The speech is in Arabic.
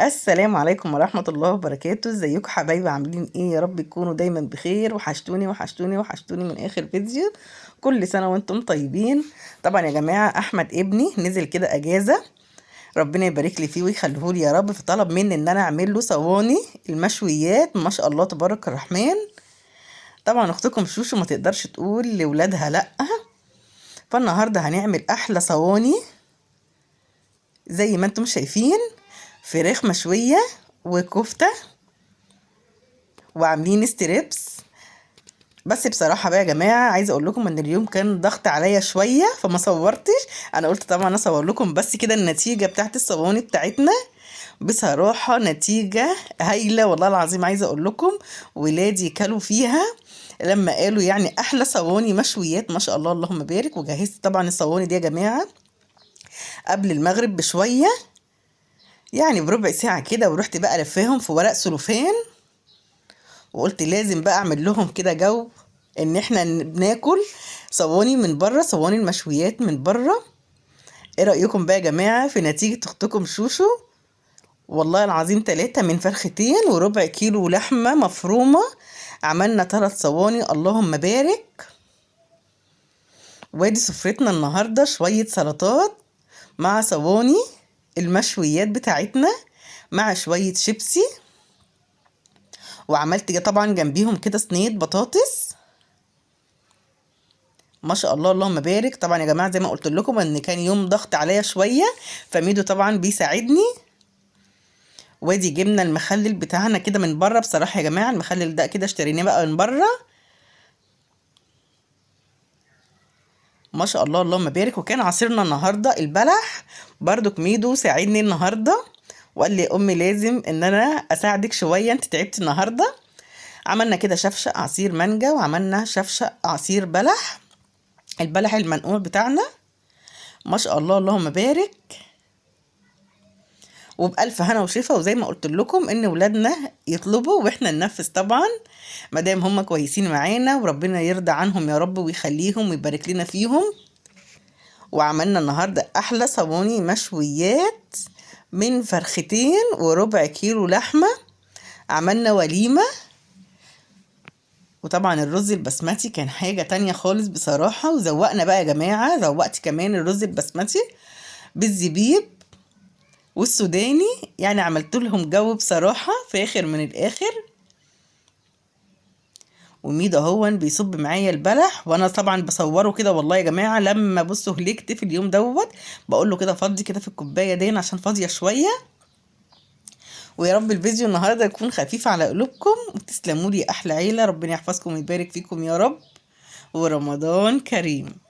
السلام عليكم ورحمة الله وبركاته. ازيكم حبايبي؟ عاملين ايه؟ يا رب تكونوا دايما بخير. وحشتوني وحشتوني وحشتوني من اخر فيديو. كل سنة وانتم طيبين. طبعا يا جماعة احمد ابني نزل كده اجازة، ربنا يبارك لي فيه ويخليهولي يا رب، فطلب مني ان انا اعمل له صواني المشويات. ما شاء الله تبارك الرحمن. طبعا اختكم شوشو ما تقدرش تقول لولادها لا. فالنهارده هنعمل احلى صواني زي ما انتم شايفين، فراخ مشوية وكفتة وعاملين ستريبس. بس بصراحة بقى يا جماعة عايزة اقول لكم ان اليوم كان ضغط عليا شوية فما صورتش. انا قلت طبعا اصور لكم بس كده النتيجة بتاعت الصواني بتاعتنا. بصراحة نتيجة هايلة والله العظيم. عايزة اقول لكم ولادي كلوا فيها لما قالوا يعني احلى صواني مشويات ما شاء الله اللهم بارك. وجهزت طبعا الصواني دي يا جماعة قبل المغرب بشوية، يعني بربع ساعة كده، ورحت بقى لفاهم في ورق سلوفان. وقلت لازم بقى اعمل لهم كده جو ان احنا بناكل صواني من بره، صواني المشويات من بره. ايه رأيكم بقى يا جماعة في نتيجة اختكم شوشو؟ والله العظيم 3 من فرختين وربع كيلو لحمة مفرومة. عملنا 3 صواني اللهم بارك. وادي سفرتنا النهاردة شوية سلطات مع صواني المشويات بتاعتنا مع شوية شيبسي. وعملت طبعا جنبيهم كده صينية بطاطس. ما شاء الله اللهم بارك. طبعا يا جماعه زي ما قلت لكم ان كان يوم ضغط عليا شويه، فميدو طبعا بيساعدني. وادي جبنا المخلل بتاعنا كده من بره. بصراحه يا جماعه المخلل ده كده اشتريناه بقى من بره. ما شاء الله اللهم بارك. وكان عصيرنا النهارده البلح. برضو ميدو ساعدني النهارده وقال لي يا امي لازم ان انا اساعدك شويه، انت تعبتي النهارده. عملنا كده شفشق عصير مانجا وعملنا شفشق عصير بلح، البلح المنقوع بتاعنا. ما شاء الله اللهم بارك. وبألف هنا وشفا. وزي ما قلت لكم ان ولادنا يطلبوا واحنا ننفذ طبعا ما دام هم كويسين معانا، وربنا يرضى عنهم يا رب ويخليهم ويبارك لنا فيهم. وعملنا النهارده احلى صواني مشويات من فرختين وربع كيلو لحمه. عملنا وليمه. وطبعا الرز البسمتي كان حاجه تانية خالص بصراحه. وزوقنا بقى يا جماعه، زوقت كمان الرز البسمتي بالزبيب والسوداني، يعني عملت لهم جو بصراحة فاخر من الآخر. وميدو هو بيصب معايا البلح وانا طبعا بصوره كده. والله يا جماعة لما بصوا هلكت في اليوم دوت بقول له كده فضي كده في الكوباية دي عشان فاضية شوية. ويا رب الفيديو النهاردة يكون خفيف على قلوبكم. وتسلموا لي احلى عيلة، ربنا يحفظكم ويبارك فيكم يا رب. ورمضان كريم.